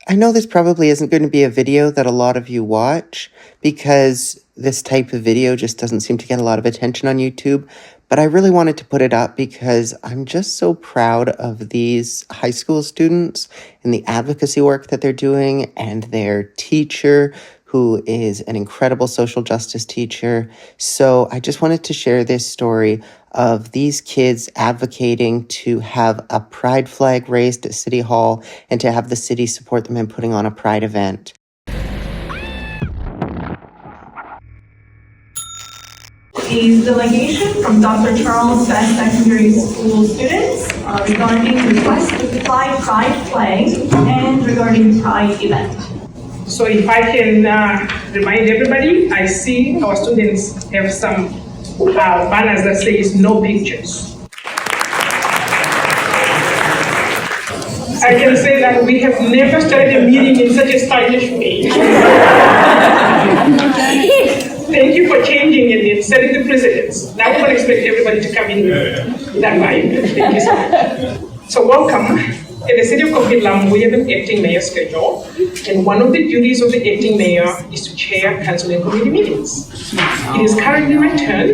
I know this probably isn't going to be a video that a lot of you watch because this type of video just doesn't seem to get a lot of attention on YouTube, but I really wanted to put it up because I'm just so proud of these high school students and the advocacy work that they're doing and their teacher, who is an incredible social justice teacher. So I just wanted to share this story of these kids advocating to have a pride flag raised at City Hall and to have the city support them in putting on a pride event. A delegation from Dr. Charles Best Secondary School students regarding request to fly pride flag and regarding pride event. So if I can remind everybody, I see our students have some banners that says no pictures. I can say that we have never started a meeting in such a stylish way. Thank you for changing it and setting the precedence. Now we don't expect everybody to come in with that vibe. Thank you so much. So welcome. In the city of Coquitlam, we have an acting mayor schedule, and one of the duties of the acting mayor is to chair council and committee meetings. It is currently my turn,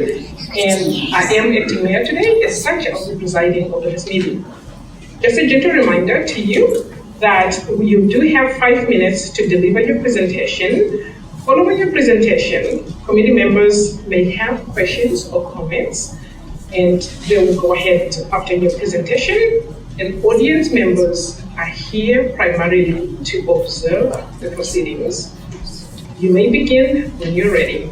and I am acting mayor today. As such, I will be presiding over this meeting. Just a gentle reminder to you that you do have 5 minutes to deliver your presentation. Following your presentation, committee members may have questions or comments, and they will go ahead after your presentation. And audience members are here primarily to observe the proceedings. You may begin when you're ready.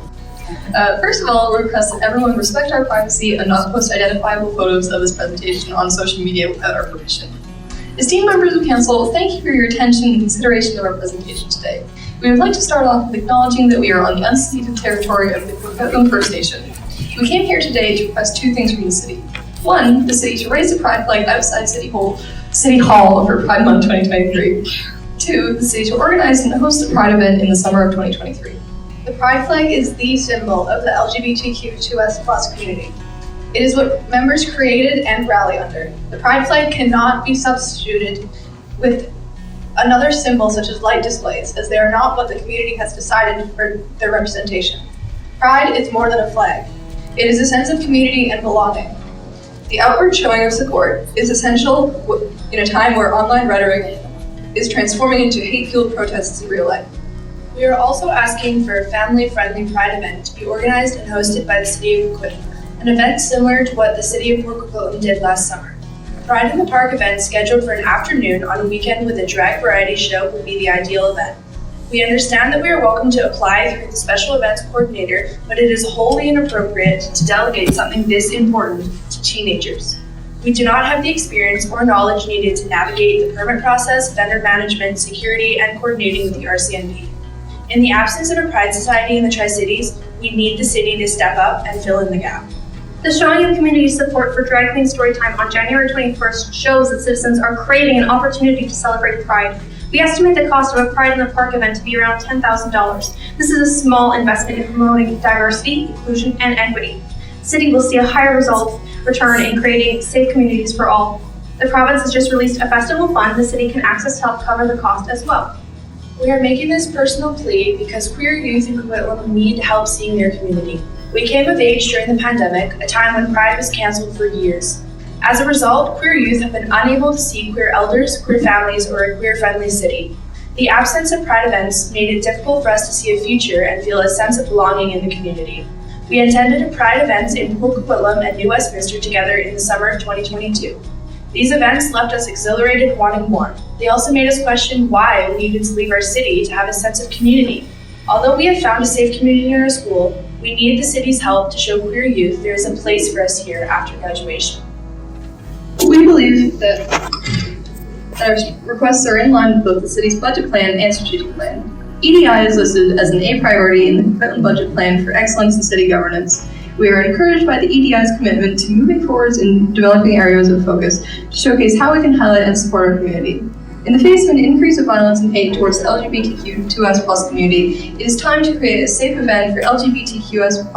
First of all, we request that everyone respect our privacy and not post identifiable photos of this presentation on social media without our permission. Esteemed members of council, thank you for your attention and consideration of our presentation today. We would like to start off with acknowledging that we are on the unceded territory of the Coquitlam First Nation. We came here today to request 2 things from the city. 1, the city to raise the pride flag outside City Hall for Pride Month 2023. 2, the city to organize and host a pride event in the summer of 2023. The pride flag is the symbol of the LGBTQ2S+ community. It is what members created and rally under. The pride flag cannot be substituted with another symbol such as light displays, as they are not what the community has decided for their representation. Pride is more than a flag. It is a sense of community and belonging. The outward showing of support is essential in a time where online rhetoric is transforming into hate-fueled protests in real life. We are also asking for a family-friendly Pride event to be organized and hosted by the City of Coquitlam, an event similar to what the City of Port Coquitlam did last summer. A Pride in the Park event scheduled for an afternoon on a weekend with a drag variety show would be the ideal event. We understand that we are welcome to apply through the Special Events Coordinator, but it is wholly inappropriate to delegate something this important to teenagers. We do not have the experience or knowledge needed to navigate the permit process, vendor management, security, and coordinating with the RCMP. In the absence of a Pride Society in the Tri-Cities, we need the city to step up and fill in the gap. The showing of community support for Drag Queen Storytime on January 21st shows that citizens are craving an opportunity to celebrate Pride. We estimate the cost of a Pride in the Park event to be around $10,000. This is a small investment in promoting diversity, inclusion, and equity. The city will see a higher return in creating safe communities for all. The province has just released a festival fund the city can access to help cover the cost as well. We are making this personal plea because queer youth in Coquitlam need help seeing their community. We came of age during the pandemic, a time when Pride was canceled for years. As a result, queer youth have been unable to see queer elders, queer families, or a queer-friendly city. The absence of Pride events made it difficult for us to see a future and feel a sense of belonging in the community. We attended Pride events in Port Coquitlam and New Westminster together in the summer of 2022. These events left us exhilarated, wanting more. They also made us question why we needed to leave our city to have a sense of community. Although we have found a safe community in our school, we need the city's help to show queer youth there is a place for us here after graduation. We believe that our requests are in line with both the city's budget plan and strategic plan. EDI is listed as an A priority in the Coquitlam budget plan for excellence in city governance. We are encouraged by the EDI's commitment to moving forwards in developing areas of focus to showcase how we can highlight and support our community. In the face of an increase of violence and hate towards the LGBTQ2S+ community, it is time to create a safe event for LGBTQS+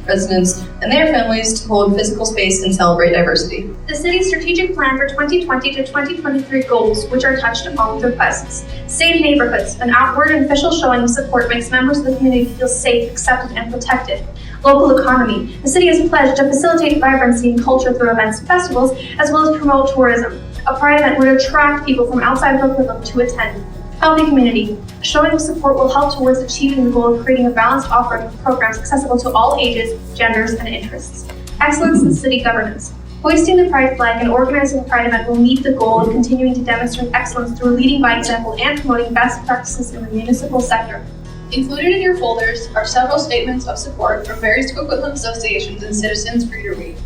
residents, and their families to hold physical space and celebrate diversity. The city's strategic plan for 2020 to 2023 goals, which are touched upon with requests. Safe neighborhoods, an outward and official showing of support makes members of the community feel safe, accepted, and protected. Local economy. The city has pledged to facilitate vibrancy and culture through events and festivals, as well as promote tourism. A Pride event would attract people from outside Coquitlam to attend. Healthy community. A showing of support will help towards achieving the goal of creating a balanced offering of programs accessible to all ages, genders, and interests. Excellence in city governance. Hoisting the Pride flag and organizing a Pride event will meet the goal of continuing to demonstrate excellence through leading by example and promoting best practices in the municipal sector. Included in your folders are several statements of support from various Coquitlam associations and citizens for your read.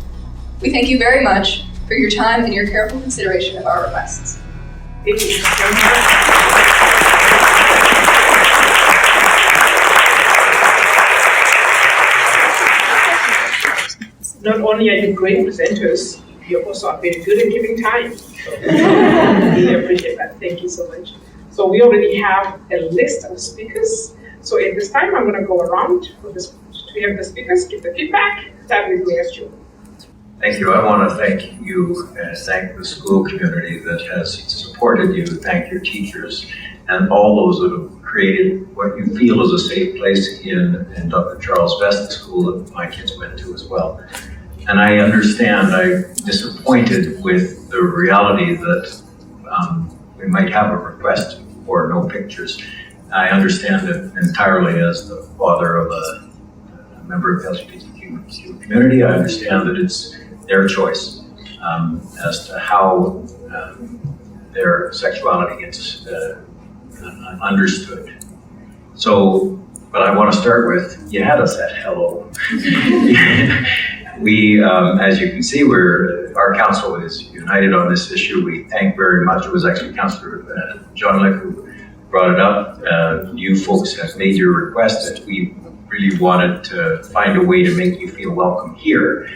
We thank you very much for your time and your careful consideration of our requests. Thank you. Not only are you great presenters, you also are very good at giving time. So, really appreciate that. Thank you so much. So we already have a list of speakers. So at this time, I'm going to go around to have the speakers give the feedback. Start with you, Stu. Thank you. I want to thank you and thank the school community that has supported you. Thank your teachers and all those that have created what you feel is a safe place in Dr. Charles Vest School that my kids went to as well. And I understand, I'm disappointed with the reality that we might have a request for no pictures. I understand it entirely as the father of a member of the LGBTQ community. I understand that it's their choice as to how their sexuality gets understood. So, but I want to start with, you had us at hello. We, as you can see, our council is united on this issue. We thank very much. It was actually Councillor John Lick who brought it up. You folks have made your request that we really wanted to find a way to make you feel welcome here.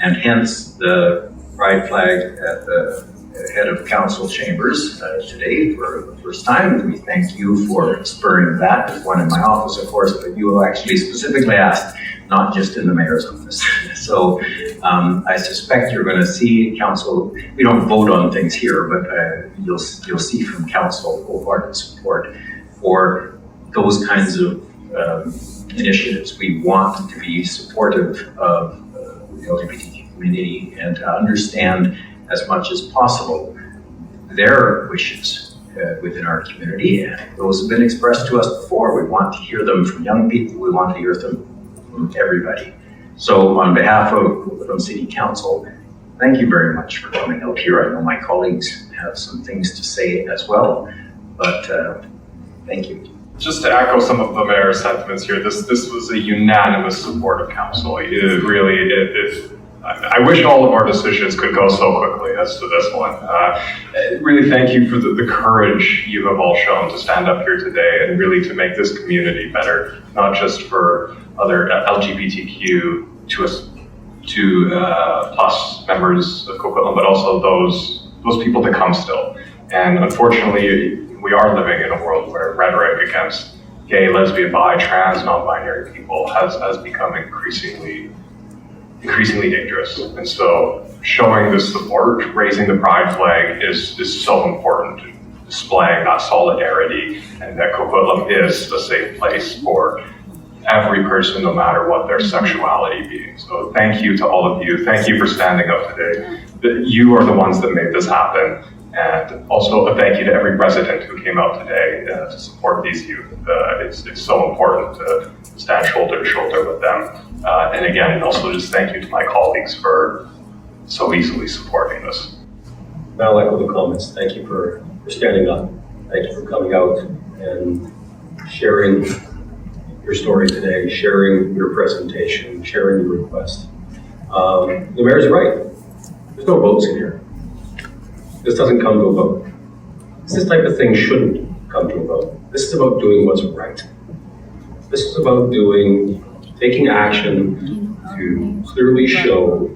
And hence the Pride flag at the head of council chambers today for the first time. We thank you for spurring that. There's one in my office, of course, but you actually specifically asked, not just in the mayor's office. So I suspect you're going to see council, we don't vote on things here, but you'll see from council wholehearted support for those kinds of initiatives. We want to be supportive of the LGBTQ community and to understand as much as possible their wishes within our community. And those have been expressed to us before. We want to hear them from young people. We want to hear them from everybody. So on behalf of Coquitlam City Council, thank you very much for coming out here. I know my colleagues have some things to say as well, but thank you. Just to echo some of the mayor's sentiments here, this was a unanimous support of council. I wish all of our decisions could go so quickly as to this one. Really thank you for the courage you have all shown to stand up here today and really to make this community better, not just for other LGBTQ plus members of Coquitlam, but also those people to come still. And unfortunately, we are living in a world where rhetoric against gay, lesbian, bi, trans, non-binary people has become increasingly dangerous. And so showing this support, raising the Pride flag is so important, displaying that solidarity and that Coquitlam is a safe place for every person, no matter what their sexuality be. So thank you to all of you. Thank you for standing up today. You are the ones that made this happen. And also a thank you to every resident who came out today to support these youth. It's so important to stand shoulder to shoulder with them. And again, also just thank you to my colleagues for so easily supporting this. I'll echo the comments. Thank you for standing up. Thank you for coming out and sharing your story today, sharing your presentation, sharing your request. The mayor's right. There's no votes in here. This doesn't come to a vote. This type of thing shouldn't come to a vote. This is about doing what's right. This is about taking action to clearly show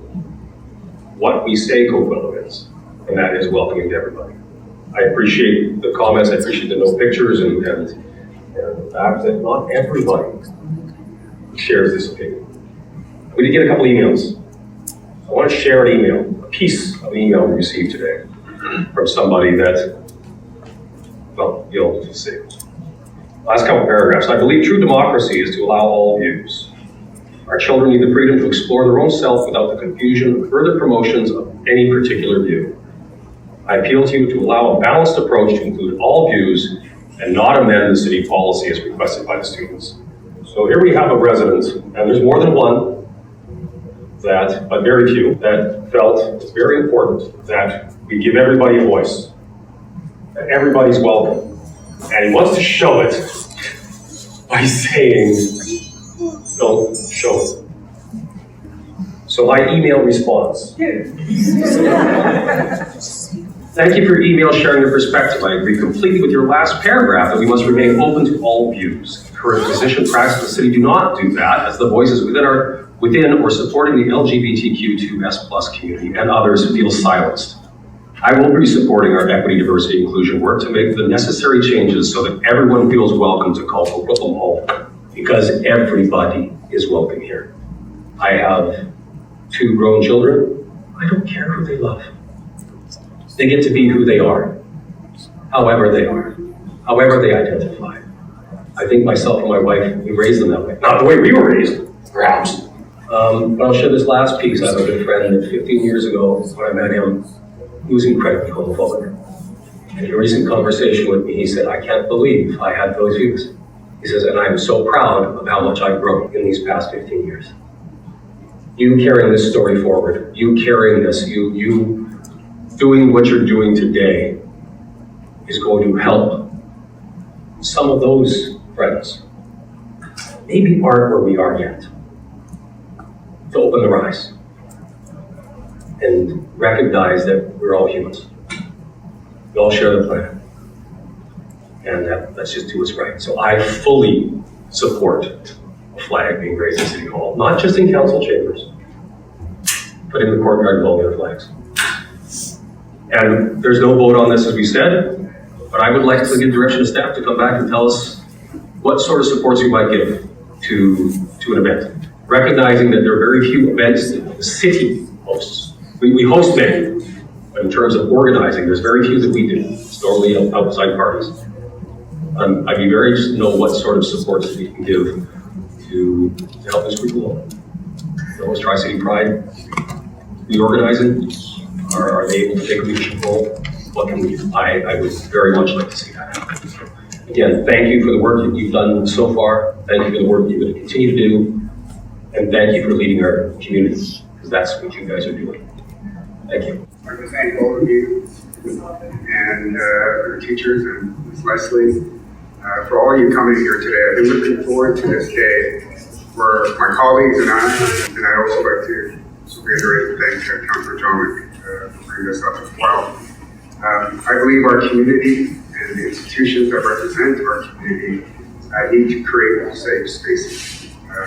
what we say Coquitlam is, and that is welcoming to everybody. I appreciate the comments, I appreciate the no pictures, and the fact that not everybody shares this opinion. We did get a couple emails. I want to share an email, a piece of an email we received today from somebody that, well, you'll see. Last couple paragraphs. I believe true democracy is to allow all views. Our children need the freedom to explore their own self without the confusion of further promotions of any particular view. I appeal to you to allow a balanced approach to include all views and not amend the city policy as requested by the students. So here we have a resident, and there's more than one, but very few, that felt it's very important that we give everybody a voice, that everybody's welcome. And he wants to show it by saying, don't show it. So my email response. Thank you for your email sharing your perspective. I agree completely with your last paragraph that we must remain open to all views. Current position practice of the city do not do that, as the voices within or supporting the LGBTQ2S+ community and others feel silenced. I will be supporting our equity, diversity, inclusion work to make the necessary changes so that everyone feels welcome to call Coquitlam home, because everybody is welcome here. I have 2 grown children. I don't care who they love. They get to be who they are, however they are, however they identify. I think myself and my wife, we raised them that way. Not the way we were raised, perhaps. But I'll share this last piece. I have a good friend that 15 years ago, when I met him, he was incredibly homophobic. In a recent conversation with me, he said, I can't believe I had those views. He says, and I'm so proud of how much I've grown in these past 15 years. You carrying this story forward, you carrying this, you doing what you're doing today is going to help some of those friends maybe aren't where we are yet, to open their eyes and recognize that we're all humans. We all share the planet. And let's just do what's right. So I fully support a flag being raised in City Hall, not just in council chambers, but in the courtyard with all the other flags. And there's no vote on this, as we said, but I would like to give direction to staff to come back and tell us what sort of supports you might give to an event. Recognizing that there are very few events that the city hosts. We host many, but in terms of organizing, there's very few that we do. It's normally outside parties. I'd be very interested to know what sort of supports we can give to help this group along. Those Tri-City Pride, the organizing, are they able to take a leadership role? What can we do? I would very much like to see that happen. So, again, thank you for the work that you've done so far. Thank you for the work that you're going to continue to do. And thank you for leading our community, because that's what you guys are doing. Thank you. I'd like to thank all of you and our teachers and Ms. Leslie for all you coming here today. I've been looking forward to this day for my colleagues and I, and I'd also like to reiterate and thank Councillor John for bringing this up as well. I believe our community and the institutions that represent our community need to create safe spaces.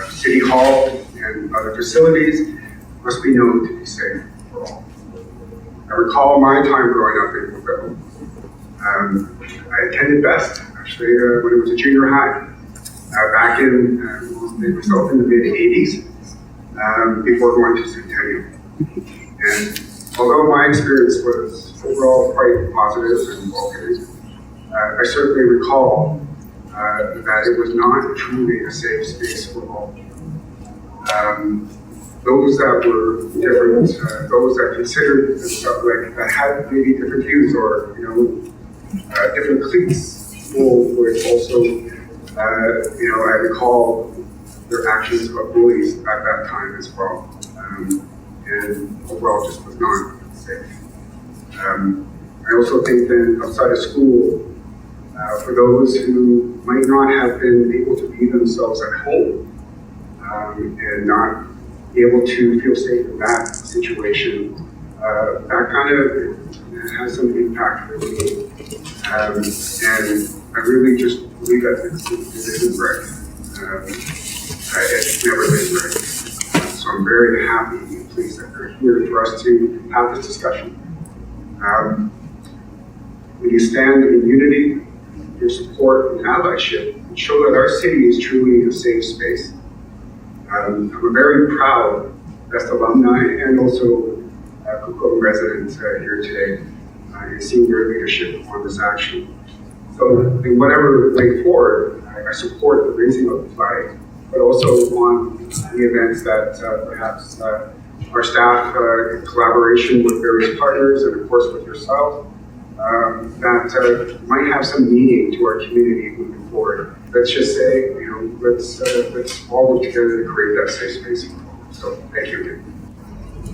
City Hall and other facilities must be known to be safe for all. I recall my time growing up in Coquitlam. I attended Best, actually, when it was a junior high, back in the mid-80s, before going to Centennial. And although my experience was overall quite positive and welcoming, I certainly recall that it was not truly a safe space for all. Those that were different, those that considered themselves that had maybe different views or different cliques, would also I recall their actions of bullies at that time as well, and overall just was not safe. I also think that outside of school, for those who might not have been able to be themselves at home and not be able to feel safe in that situation, that kind of has some impact for me. And I really just believe that it isn't right. It's never been right. So I'm very happy and pleased that they're here for us to have this discussion. When you stand in unity, your support and allyship, and show that our city is truly a safe space. I'm a very proud Best alumni and also Coquitlam residents here today in seeing your leadership on this action. So in whatever way forward, I support the raising of the flag, but also on the events that perhaps our staff, in collaboration with various partners and of course with yourself, that might have some meaning to our community moving forward. Let's just say, let's all work together to create that safe space. So thank you again.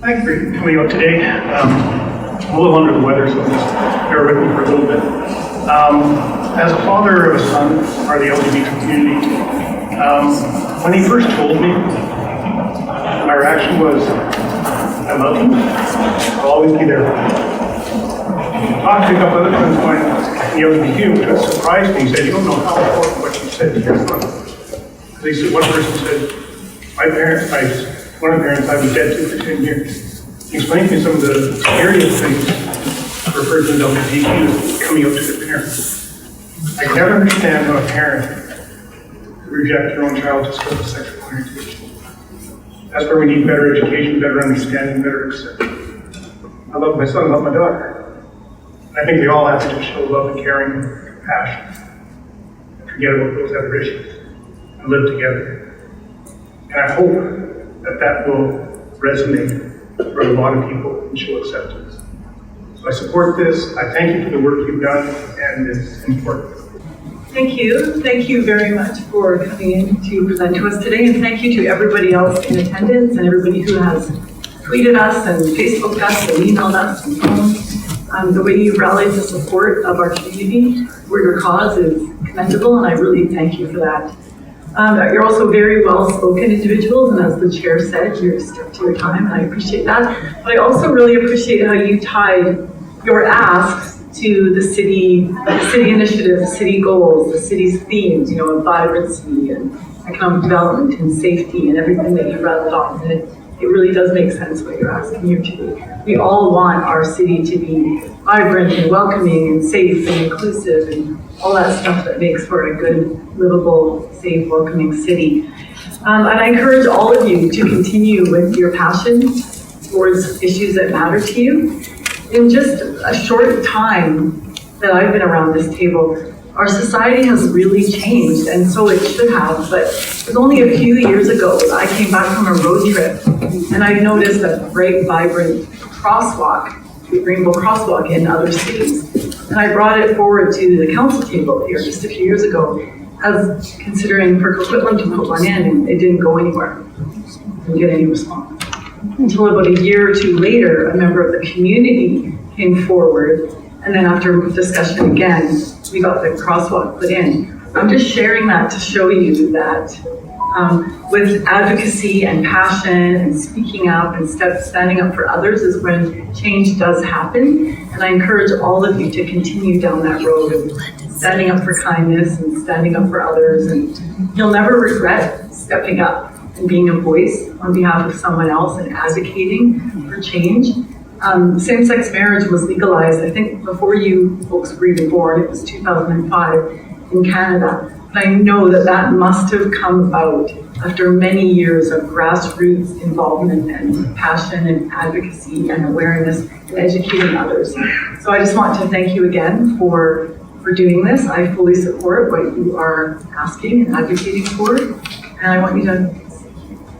Thank you for coming out today. I'm a little under the weather, so just bear with me for a little bit. As a father of a son, part of the LGBT community, when he first told me, my reaction was, I love him. I'll always be there. Talked to a couple other friends of mine in the LGBT, which surprised me. He said, you don't know how important what you said to your son. Because he said, one person said, one of the parents I was dead to for 10 years. He explained to me some of the scariest things for persons LGBT coming up to their parents. I can never understand how a parent could reject their own child just because of sexual orientation. That's where we need better education, better understanding, better acceptance. I love my son, I love my daughter. And I think we all have to show love and caring and compassion and forget about those other issues and live together. And I hope that will resonate for a lot of people and show acceptance. So I support this. I thank you for the work you've done, and it's important. Thank you. Thank you very much for coming in to present to us today, and thank you to everybody else in attendance and everybody who has tweeted us and Facebooked us and emailed us and phoned. The way you've rallied the support of our community for your cause is commendable, and I really thank you for that. You're also very well-spoken individuals, and as the chair said, you're stuck to your time, and I appreciate that. But I also really appreciate how you tied your asks to the city initiative, the city goals, the city's themes, of vibrancy and economic development and safety and everything that you rattled off. And it really does make sense what you're asking here today. We all want our city to be vibrant and welcoming and safe and inclusive and all that stuff that makes for a good, livable, safe, welcoming city. And I encourage all of you to continue with your passion towards issues that matter to you. In just a short time that I've been around this table, our society has really changed, and so it should have, but it was only a few years ago that I came back from a road trip, and I noticed a bright, vibrant crosswalk, rainbow crosswalk in other cities. And I brought it forward to the council table here just a few years ago, as considering for Coquitlam to put one in, and it didn't go anywhere. Didn't get any response. Until about a year or two later, a member of the community came forward, and then after discussion again, we got the crosswalk put in. I'm just sharing that to show you that with advocacy and passion and speaking up and standing up for others is when change does happen. And I encourage all of you to continue down that road of standing up for kindness and standing up for others. And you'll never regret stepping up and being a voice on behalf of someone else and advocating for change. Same-sex marriage was legalized, I think, before you folks were even born. It was 2005 in Canada. But I know that must have come about after many years of grassroots involvement and passion and advocacy and awareness and educating others. So I just want to thank you again for doing this. I fully support what you are asking and advocating for, and I want you to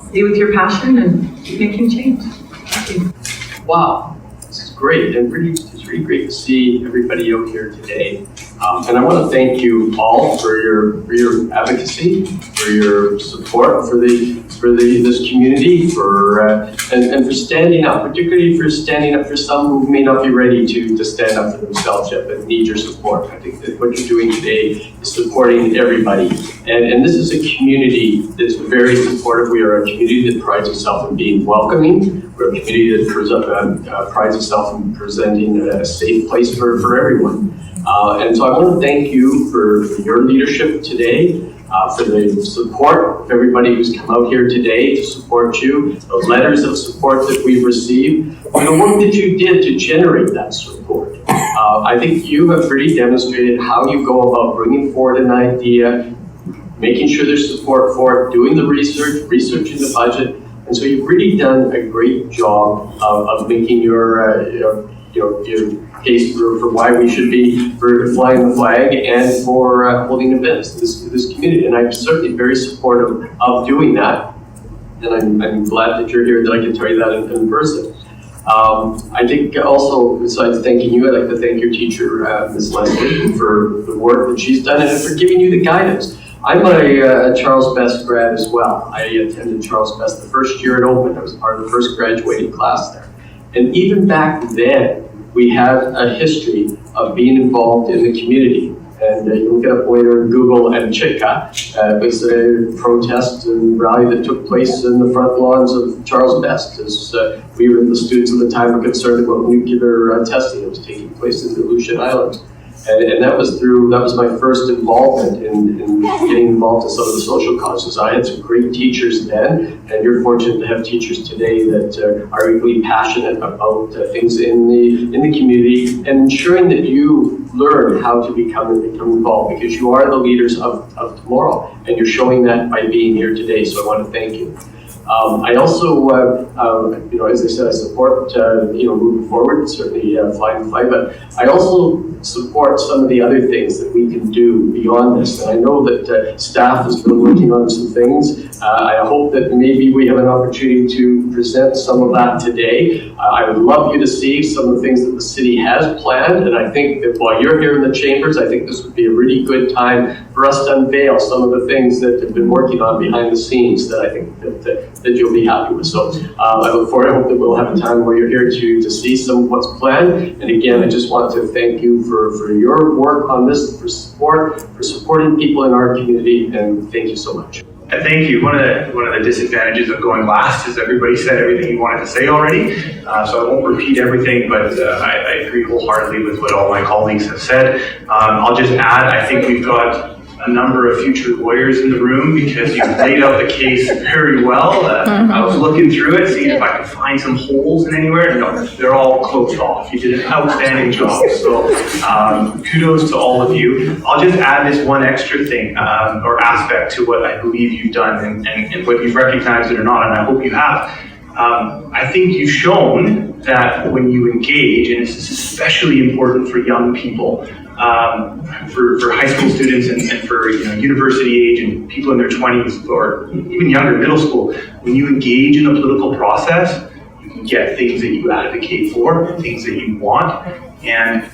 stay with your passion and keep making change. Thank you. Wow, this is great, and it's really great to see everybody out here today. And I want to thank you all for your advocacy, for your support for this community, and for standing up, particularly for standing up for some who may not be ready to stand up for themselves yet, but need your support. I think that what you're doing today is supporting everybody, and this is a community that's very supportive. We are a community that prides itself in being welcoming. We're a community that prides itself in presenting a safe place for everyone. And so I want to thank you for your leadership today, for the support of everybody who's come out here today to support you, the letters of support that we've received, and the work that you did to generate that support. I think you have really demonstrated how you go about bringing forward an idea, making sure there's support for it, doing the research, researching the budget. And so you've really done a great job of making your case for why we should be for flying the flag and for holding events in this community. And I'm certainly very supportive of doing that. And I'm glad that you're here, that I can tell you that in person. I think also, besides thanking you, I'd like to thank your teacher, Ms. Leslie, for the work that she's done and for giving you the guidance. I'm a Charles Best grad as well. I attended Charles Best the first year it opened. I was part of the first graduating class there. And even back then, we had a history of being involved in the community. And you can look it up later in Google and Chitka. It was a protest and rally that took place in the front lawns of Charles Best, as we were the students at the time were concerned about nuclear testing that was taking place in the Aleutian Islands. And that was my first involvement in getting involved in some of the social causes. I had some great teachers then, and you're fortunate to have teachers today that are equally passionate about things in the community and ensuring that you learn how to become involved, because you are the leaders of tomorrow, and you're showing that by being here today. So I want to thank you. I also, as I said, I support, moving forward, certainly flying the flag, but I also support some of the other things that we can do beyond this. And I know that staff has been working on some things. I hope that maybe we have an opportunity to present some of that today. I would love you to see some of the things that the city has planned, and I think that while you're here in the chambers, I think this would be a really good time for us to unveil some of the things that have been working on behind the scenes that I think that you'll be happy with. So I look forward, I hope that we'll have a time where you're here to see some of what's planned. And again, I just want to thank you for your work on this, for supporting people in our community, and thank you so much. Thank you. One of the disadvantages of going last is everybody said everything you wanted to say already, so I won't repeat everything, but I agree wholeheartedly with what all my colleagues have said. I'll just add, I think we've got a number of future lawyers in the room because you've laid out the case very well. I was looking through it, seeing if I could find some holes in anywhere. No, they're all closed off. You did an outstanding job. So kudos to all of you. I'll just add this one extra thing or aspect to what I believe you've done and whether you've recognized it or not, and I hope you have. I think you've shown that when you engage, and this is especially important for young people, for high school students and for university age and people in their 20s or even younger, middle school, when you engage in the political process, you can get things that you advocate for, things that you want. And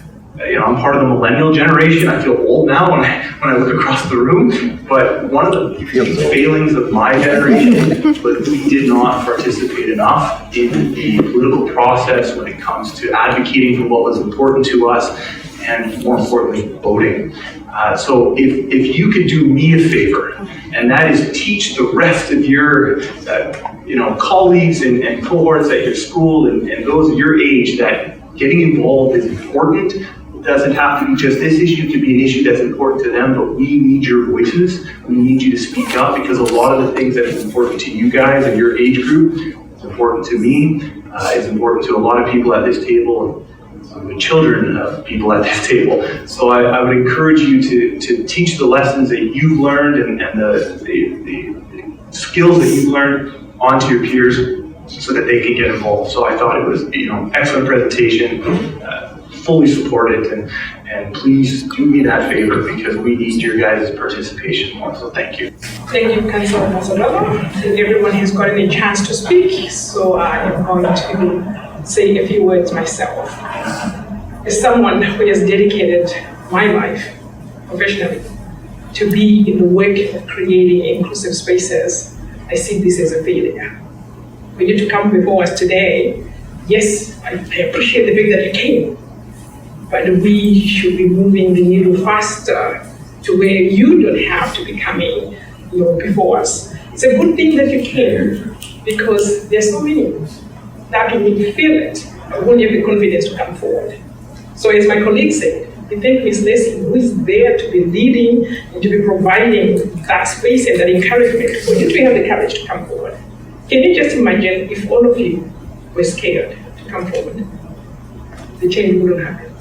I'm part of the millennial generation. I feel old now when I look across the room. But one of the failings of my generation was we did not participate enough in the political process when it comes to advocating for what was important to us, and more importantly, voting. So if you could do me a favor, and that is teach the rest of your colleagues and cohorts at your school and those of your age that getting involved is important. It doesn't have to be just this issue, it could be an issue that's important to them, but we need your voices. We need you to speak up, because a lot of the things that is important to you guys and your age group is important to me. It's important to a lot of people at this table, the children of people at this table. So I would encourage you to teach the lessons that you've learned and the skills that you've learned onto your peers so that they can get involved. So I thought it was excellent presentation, fully support it, and please do me that favor because we need your guys' participation more. So thank you. Thank you, Councilor Mazzarella. I think everyone has gotten a chance to speak, so I am going to say a few words myself. As someone who has dedicated my life professionally to be in the work of creating inclusive spaces, I see this as a failure. For you to come before us today, yes, I appreciate the fact that you came, but we should be moving the needle faster to where you don't have to be coming before us. It's a good thing that you came, because there's so many that will feel it, but won't have the confidence to come forward. So as my colleague said, we thank Ms. Leslie, who is there to be leading and to be providing that space and that encouragement for you to have the courage to come forward. Can you just imagine if all of you were scared to come forward? The change wouldn't happen,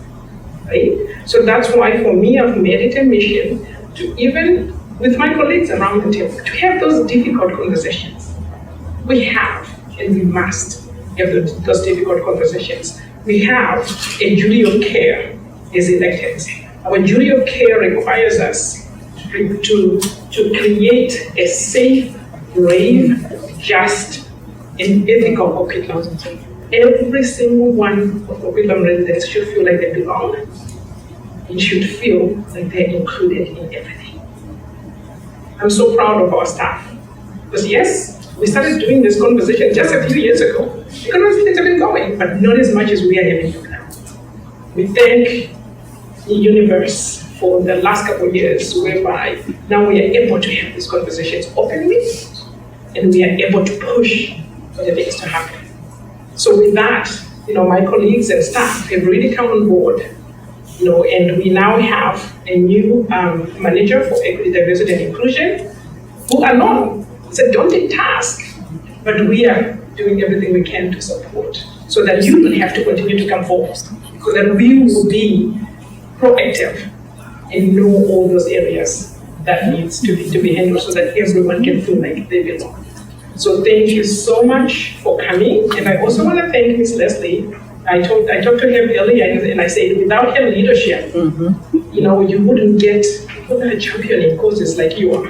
right? So that's why for me, I've made it a mission to even with my colleagues around the table to have those difficult conversations. We have, and we must have those difficult conversations. We have a duty of care as electeds. Our duty of care requires us to create a safe, brave, just, and ethical Coquitlam. Every single one of Coquitlam residents should feel like they belong and should feel like they're included in everything. I'm so proud of our staff. Because yes, we started doing this conversation just a few years ago. The conversations have been going, but not as much as we are having them now. We thank the universe for the last couple of years, whereby now we are able to have these conversations openly, and we are able to push for the things to happen. So with that, my colleagues and staff have really come on board, and we now have a new manager for equity, diversity, and inclusion, who alone, it's a daunting task, but we are doing everything we can to support, so that you don't have to continue to come forward, so that we will be proactive and know all those areas that needs to be handled, so that everyone can feel like they belong. So thank you so much for coming, and I also want to thank Ms. Leslie. I talked to her earlier, and I said without her leadership, you wouldn't get championing causes like you are.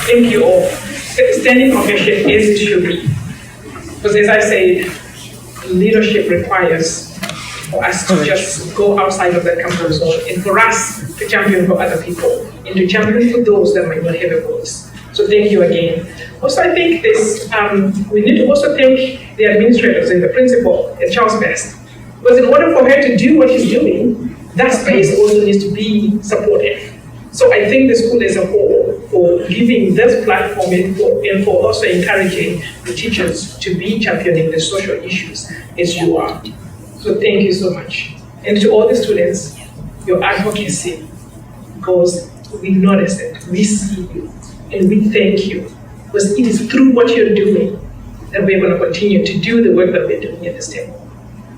Thank you all. Standing ovation is it should be. Because as I said, leadership requires for us to just go outside of that comfort zone, and for us to champion for other people, and to champion for those that might not have a voice. So thank you again. Also, I think we need to also thank the administrators and the principal at Charles Best. Because in order for her to do what she's doing, that space also needs to be supported. So I think the school as a whole for giving this platform and for also encouraging the teachers to be championing the social issues as you are. So thank you so much. And to all the students, your advocacy goes, we notice it, we see you, and we thank you. Because it is through what you're doing that we're going to continue to do the work that we're doing at this table.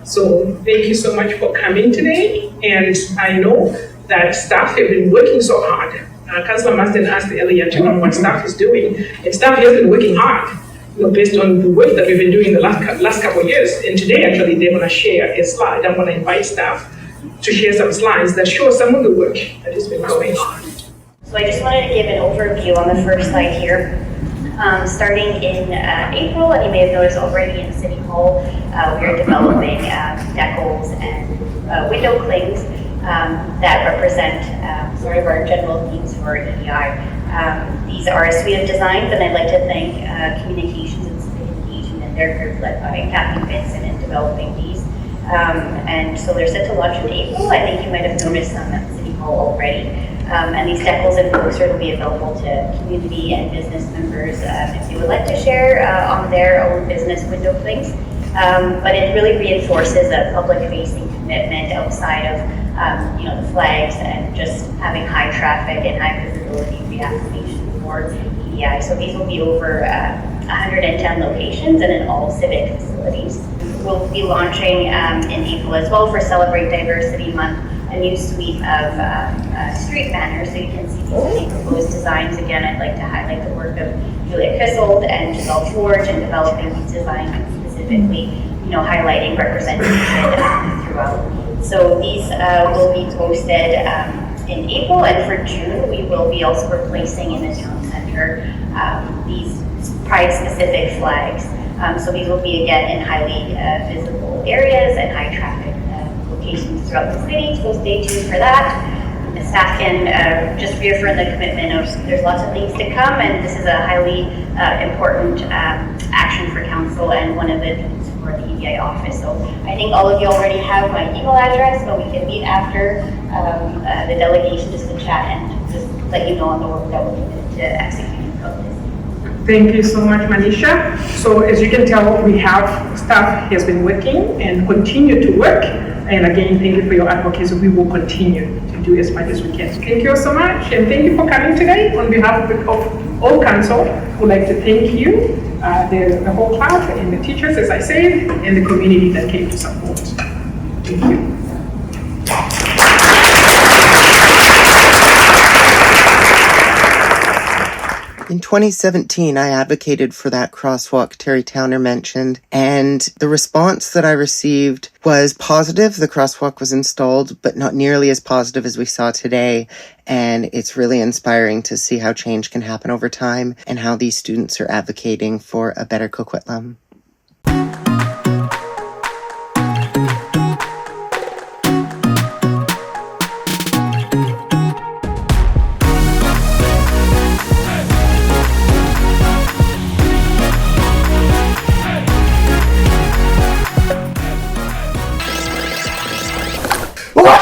So thank you so much for coming today. And I know that staff have been working so hard. Councillor Marsden asked earlier to know what staff is doing. And staff has been working hard, based on the work that we've been doing the last couple of years. And today, actually, they're going to share a slide. I'm going to invite staff to share some slides that show some of the work that has been going on. So I just wanted to give an overview on the first slide here. Starting in April, and you may have noticed already in City Hall, we are developing decals and window clings that represent sort of our general themes for EDI. These are a suite of designs, and I'd like to thank Communications and Civic Engagement and their group led by Kathy Vincent in developing these. And so they're set to launch in April. I think you might have noticed them at City Hall already. And these decals and posters will be available to community and business members if they would like to share on their own business window clings. But it really reinforces a public-facing commitment outside of the flags and just having high traffic and high visibility reactivation for EDI. So these will be over 110 locations and in all civic facilities. We'll be launching in April as well for Celebrate Diversity Month, a new suite of street banners, so you can see the proposed designs. Again, I'd like to highlight the work of Julia Crissold and Giselle Forge in developing these designs, specifically, highlighting representation throughout. So these will be posted in April, and for June, we will be also replacing in the town center these Pride-specific flags. So these will be, again, in highly visible areas and high traffic locations throughout the city, so stay tuned for that. The staff can just reaffirm the commitment of there's lots of things to come, and this is a highly important action for council and one of the needs for the EDI office. So I think all of you already have my email address, but we can meet after the delegation just to chat and just let you know on the work that we're committed to executing throughout this. Thank you so much, Manisha. So as you can tell, we have staff has been working and continue to work. And again, thank you for your advocacy. We will continue to do as much as we can. So thank you so much, and thank you for coming today. On behalf of all council, we'd like to thank you, the whole class, and the teachers, as I said, and the community that came to support. Thank you. In 2017, I advocated for that crosswalk Terry Towner mentioned, and the response that I received was positive. The crosswalk was installed, but not nearly as positive as we saw today. And it's really inspiring to see how change can happen over time and how these students are advocating for a better Coquitlam.